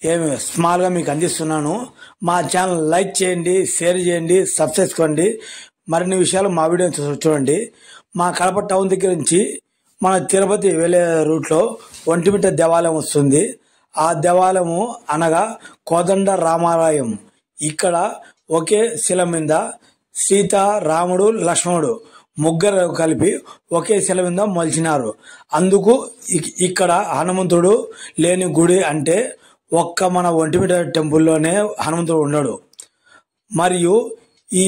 ఏమి స్మాల్ గా మీకు అందిస్తున్నాను. మా ఛానల్ లైక్ చేయండి, షేర్ చేయండి, సబ్స్క్రైబ్ చేసుకోండి. మరిన్ని విషయాలు మా వీడియో చూడండి. మా కడప టౌన్ దగ్గర నుంచి మన తిరుపతి వెళ్లే రూట్ లో ఒంటిమిట్ట దేవాలయం వస్తుంది. ఆ దేవాలయము అనగా కోదండ రామాలయం. ఇక్కడ ఒకే శిల మీద సీత, రాముడు, లక్ష్మణుడు ముగ్గురు కలిపి ఒకే శిల మీద మలిచినారు. అందుకు ఇక్కడ హనుమంతుడు లేని గుడి అంటే ఒక్క మన ఒంటిమిట్ట టెంపుల్లోనే హనుమంతుడు ఉన్నాడు. మరియు ఈ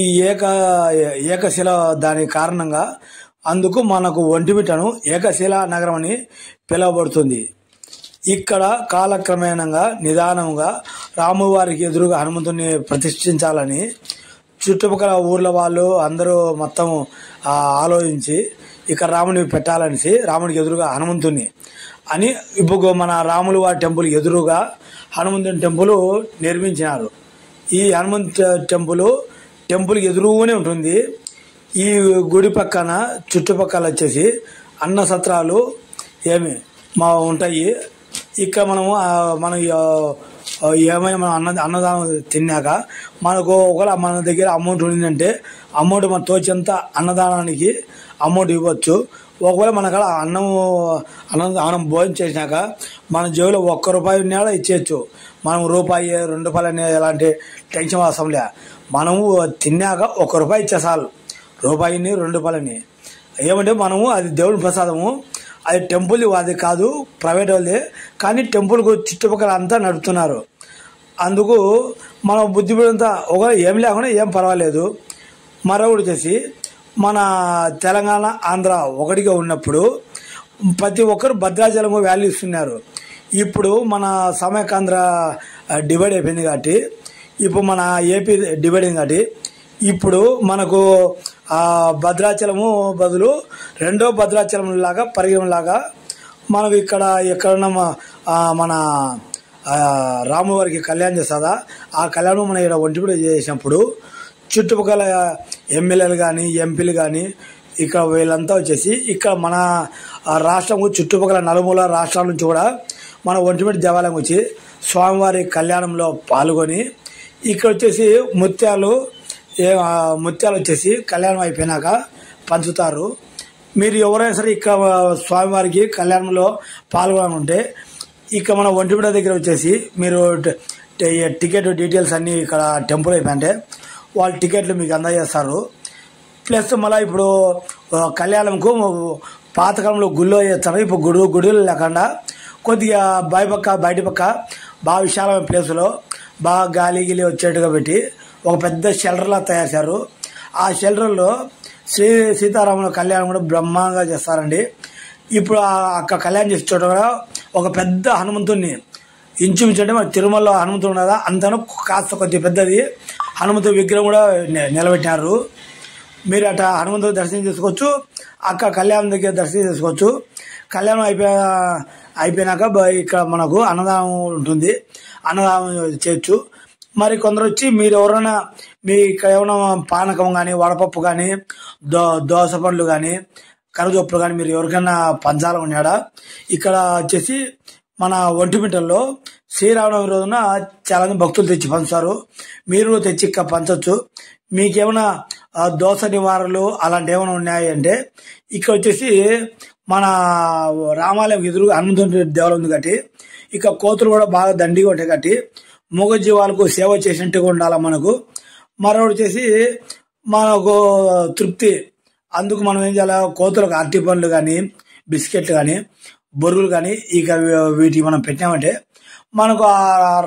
ఏకశిల దాని కారణంగా అందుకు మనకు ఒంటిమిట్టను ఏకశిల నగరం అని పిలువబడుతుంది. ఇక్కడ కాలక్రమేణంగా నిదానంగా రామువారికి ఎదురుగా హనుమంతుని ప్రతిష్ఠించాలని చుట్టుపక్కల ఊర్ల వాళ్ళు అందరూ మొత్తం ఆలోచించి ఇక్కడ రాముని పెట్టాలనేసి రాముడికి ఎదురుగా హనుమంతుని అని ఇప్పుడు మన రాముల వారి టెంపుల్ ఎదురుగా హనుమంతుని టెంపుల్ నిర్మించినారు. ఈ హనుమంత్ టెంపుల్ ఎదురుగానే ఉంటుంది. ఈ గుడి పక్కన చుట్టుపక్కల వచ్చేసి అన్న సత్రాలు మా ఉంటాయి. ఇక్కడ మనం ఏమైనా మనం అన్నదానం తిన్నాక మనకు ఒకవేళ మన దగ్గర అమౌంట్ ఉండిందంటే అమౌంట్ మన తోచేంత అన్నదానానికి అమౌంట్ ఇవ్వచ్చు. ఒకవేళ మనకాడ అన్నం భోజనం చేసినాక మన జేబులో ₹1 నేల ఇచ్చేయచ్చు. మనం రూపాయి, ₹2 అనే ఎలాంటి టెన్షన్ అవసరం లే. మనము తిన్నాక ₹1 ఇచ్చేసాలు. రూపాయిని, ₹2 ఏమంటే మనము అది దేవుడి ప్రసాదము. అది టెంపుల్ అది కాదు, ప్రైవేట్ వాళ్ళది. కానీ టెంపుల్కు చుట్టుపక్కల అంతా నడుపుతున్నారు. అందుకు మనం బుద్ధి పెడంతా ఒకవేళ ఏం లేకుండా ఏం పర్వాలేదు. మరొకటి వచ్చేసి మన తెలంగాణ, ఆంధ్ర ఒకటిగా ఉన్నప్పుడు ప్రతి ఒక్కరు భద్రాచలం వాల్యూ ఇస్తున్నారు. ఇప్పుడు మన సమైకాంధ్ర డివైడ్ అయిపోయింది కాబట్టి, ఇప్పుడు మన ఏపీ డివైడ్ అయింది కాబట్టి ఇప్పుడు మనకు భద్రాచలము బదులు రెండో భద్రాచలం లాగా పరిగణలాగా మనకు ఇక్కడ ఎక్కడన్నా మన రామువారికి కళ్యాణం చేస్తుందా, ఆ కళ్యాణం మన ఇక్కడ ఒంటిమిట్ట చేసినప్పుడు చుట్టుపక్కల ఎమ్మెల్యేలు కానీ, ఎంపీలు కానీ ఇక్కడ వీళ్ళంతా వచ్చేసి ఇక్కడ మన రాష్ట్రం చుట్టుపక్కల నలుమూల రాష్ట్రాల నుంచి కూడా మన ఒంటిమిట్ట దేవాలయం వచ్చి స్వామివారి కళ్యాణంలో పాల్గొని ఇక్కడ వచ్చేసి ముత్యాలు వచ్చేసి కళ్యాణం అయిపోయినాక పంచుతారు. మీరు ఎవరైనా సరే ఇక్కడ స్వామివారికి కళ్యాణంలో పాల్గొనాలంటే ఇక్కడ మన ఒంటిమిట్ట దగ్గర వచ్చేసి మీరు టికెట్ డీటెయిల్స్ అన్నీ ఇక్కడ టెంపుల్ అయిపోయింటే వాళ్ళు టికెట్లు మీకు అందజేస్తారు. ప్లస్ మళ్ళీ ఇప్పుడు కళ్యాణంకు పాతకాలంలో గుళ్ళో చేస్తారు. ఇప్పుడు గుడిలో లేకుండా కొద్దిగా బయట పక్క బాగా విశాలమైన ప్లేసులో బాగా గాలి గిలి వచ్చేట్టుగా పెట్టి ఒక పెద్ద షెల్టర్లా తయారు చేశారు. ఆ షెల్టర్లో సీతారాముల కళ్యాణం కూడా బ్రహ్మాండంగా చేస్తారండి. ఇప్పుడు అక్కడ కళ్యాణం చేసే చోట కూడా ఒక పెద్ద హనుమంతుడిని ఇంచుమించు అంటే మన తిరుమలలో హనుమంతుడు ఉన్నదా అంతను కాస్త కొద్దిగా పెద్దది హనుమంతుడి విగ్రహం కూడా నిలబెట్టారు. మీరు అట్లా హనుమంతుడి దర్శనం చేసుకోవచ్చు, అక్క కళ్యాణం దగ్గర దర్శనం చేసుకోవచ్చు. కళ్యాణం అయిపోయినాక ఇక్కడ మనకు అన్నదానం ఉంటుంది, అన్నదానం చేయొచ్చు. మరి కొందరు వచ్చి మీరు ఎవరైనా మీ ఇక్కడ ఏమైనా పానకం కానీ, వడపప్పు కానీ, దోస పండ్లు కానీ, కరదొప్పులు కానీ మీరు ఎవరికైనా పంచాలి ఉన్నాడా ఇక్కడ వచ్చేసి మన ఒంటిమిట్టలో శ్రీరామనవమి రోజున చాలా మంది భక్తులు తెచ్చి పంచుతారు. మీరు తెచ్చి ఇక్కడ పంచవచ్చు. మీకేమైనా దోస నివారణలు అలాంటి ఏమైనా ఉన్నాయి అంటే ఇక్కడ వచ్చేసి మన రామాలయం ఎదురుగా హనుమంతుడి దేవాలయం ఉంది కాబట్టి ఇక కోతులు కూడా బాగా దండిగా ఉంటాయి కాబట్టి మూగజీవాలకు సేవ చేసినట్టుగా ఉండాలి మనకు. మరొకటి వచ్చేసి మనకు తృప్తి. అందుకు మనం ఏం చేయాలి, కోతులకు అరటి పండ్లు కానీ, బిస్కెట్లు కానీ, బొరుగులు కానీ ఇక వీటికి మనం పెట్టామంటే మనకు ఆ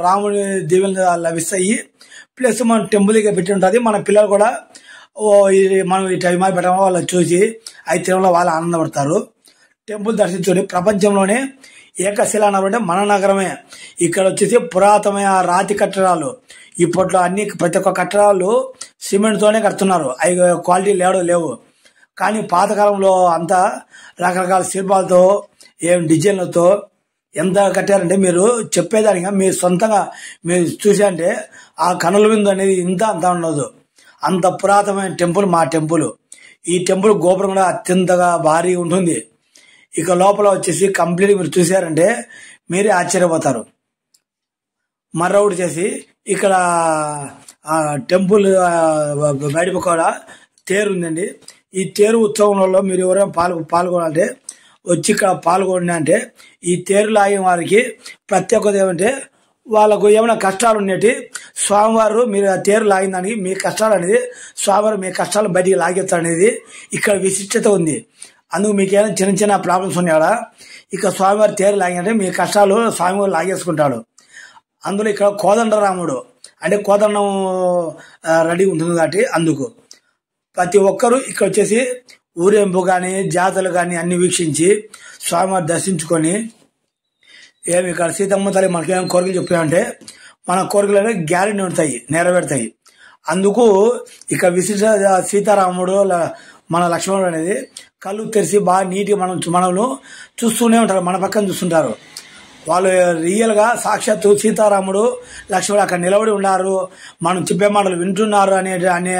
రాముడి దీవెనలు లభిస్తాయి. ప్లస్ మన టెంపుల్గా పెట్టి ఉంటుంది. మన పిల్లలు కూడా మనం ఈ టైం పెట్టడం వాళ్ళు చూసి అవి తినడంలో వాళ్ళు ఆనందపడతారు. టెంపుల్ దర్శించుకొని ప్రపంచంలోనే ఏకశిలా నగరం అంటే మన నగరమే. ఇక్కడ వచ్చేసి పురాతనమైన రాతి కట్టడాలు. ఇప్పట్లో ప్రతి ఒక్క కట్టడాలు సిమెంట్తోనే కడుతున్నారు. అవి క్వాలిటీ లేవు. కానీ పాతకాలంలో అంతా రకరకాల శిల్పాలతో డిజైన్లతో ఎంత కట్టారంటే మీరు చెప్పేదానిగా మీరు సొంతంగా మీరు చూసారంటే ఆ కనుల విందు అనేది అంత ఉండదు. అంత పురాతనమైన టెంపుల్ మా టెంపుల్. ఈ టెంపుల్ గోపురం కూడా అత్యంతగా భారీ ఉంటుంది. ఇక లోపల వచ్చేసి కంప్లీట్ మీరు చూసారంటే మీరే ఆశ్చర్యపోతారు. మర్రౌడ్ చేసి ఇక్కడ టెంపుల్ బయట కూడా తేరు ఉందండి. ఈ తేరు ఉత్సవంలో మీరు ఎవరైనా పాల్గొనాలంటే వచ్చి ఇక్కడ పాల్గొండి. అంటే ఈ తేరు లాగే వారికి ప్రత్యేకత ఏమంటే వాళ్ళకు ఏమైనా కష్టాలు ఉండేటి స్వామివారు మీరు ఆ తేరు లాగిన దానికి మీ కష్టాలు అనేది స్వామివారు మీ కష్టాలు బయటికి లాగేస్తారు అనేది ఇక్కడ విశిష్టత ఉంది. అందుకు మీకు ఏమైనా చిన్న చిన్న ప్రాబ్లమ్స్ ఉన్నాయా ఇక స్వామివారి తేరు లాగినంటే మీ కష్టాలు స్వామివారు లాగేసుకుంటాడు. అందులో ఇక్కడ కోదండరాముడు అంటే కోదండం రెడీ ఉంటుంది కాబట్టి అందుకు ప్రతి ఒక్కరూ ఇక్కడ వచ్చేసి ఊరేంపు కానీ జాతరలు కానీ అన్ని వీక్షించి స్వామివారి దర్శించుకొని ఏమి ఇక్కడ సీతమ్మ తల్లి మనకేమైనా కోరికలు చెప్పామంటే మన కోరికలు అనేవి గ్యారెంటీ ఉంటాయి, నెరవేరుతాయి. అందుకు ఇక్కడ విశిష్ట సీతారాముడు మన లక్ష్మణుడు అనేది కళ్ళు తెరిచి బాగా నీట్గా మనల్ని చూస్తూనే ఉంటారు, మన పక్కన చూస్తుంటారు. వాళ్ళు రియల్గా సాక్షాత్తు సీతారాముడు లక్ష్మణుడు అక్కడ నిలబడి ఉన్నారు, మనం చెప్పే మాటలు వింటున్నారు అనే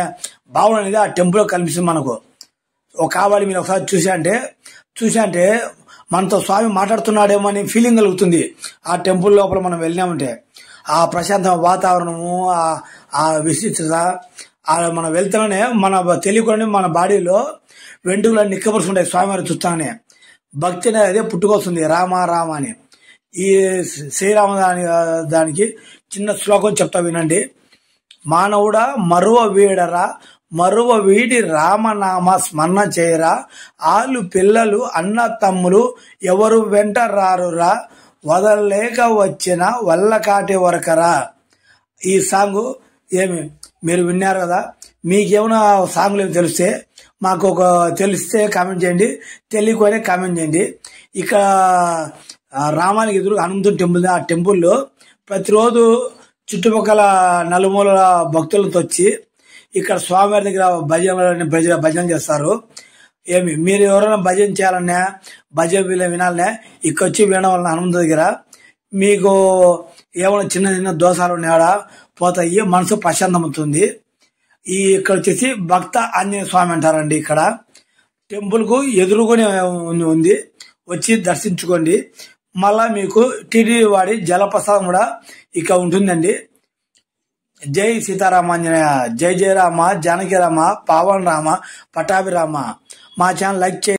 భావన అనేది ఆ టెంపుల్లో కనిపిస్తుంది మనకు. కావాలి మీరు ఒకసారి చూసా అంటే మనతో స్వామి మాట్లాడుతున్నాడేమో అని ఫీలింగ్ కలుగుతుంది. ఆ టెంపుల్ లోపల మనం వెళ్ళినామంటే ఆ ప్రశాంత వాతావరణము, ఆ విశిష్టత మనం వెళ్తానే మన తెలియకుండా మన బాడీలో వెంట్రుకలు నిక్కబరుస్తుంటాయి. స్వామివారిని చూస్తానే భక్తి అనేది పుట్టుకొస్తుంది. రామ రామ అని ఈ శ్రీరామ దానికి చిన్న శ్లోకం చెప్తా వినండి. మానవుడా మరువ వీడి రామనామ స్మరణ చేయరా, ఆలు పిల్లలు అన్న తమ్ములు ఎవరు వెంట రారురా, వదలలేక వచ్చిన వల్ల కాటే వరకరా. ఈ సాంగ్ ఏమి మీరు విన్నారు కదా, మీకేమైనా సాంగ్లు ఏమి తెలిస్తే మాకు తెలిస్తే కామెంట్ చేయండి, తెలియకపోయినా కామెంట్ చేయండి. ఇక్కడ రామానికి ఎదురు హనుమంతుని టెంపుల్, ఆ టెంపుల్లో ప్రతిరోజు చుట్టుపక్కల నలుమూలల భక్తులతో వచ్చి ఇక్కడ స్వామివారి దగ్గర భజన చేస్తారు. ఏమి మీరు ఎవరైనా భజన చేయాలన్నా భజన వినాలన్నా ఇక్కడ వచ్చి వినడం వలన హనుమంతు దగ్గర మీకు ఏమైనా చిన్న చిన్న దోషాలు ఉన్నాయా పోతాయి, మనసు ప్రశాంతమవుతుంది. ఇక్కడ వచ్చేసి భక్త ఆంజనేయ స్వామి అంటారండి. ఇక్కడ టెంపుల్ కు ఎదురుగానే ఉంది, వచ్చి దర్శించుకోండి. మళ్ళా మీకు టీటీడీ వాడి జలప్రసాదం కూడా ఇక్కడ ఉంటుందండి. జై సీతారామాంజనేయ, జై జయ రామ, జానకి రామ, పావన్ రామ, పటాభి రామ. మా ఛానల్ లైక్ చేయండి.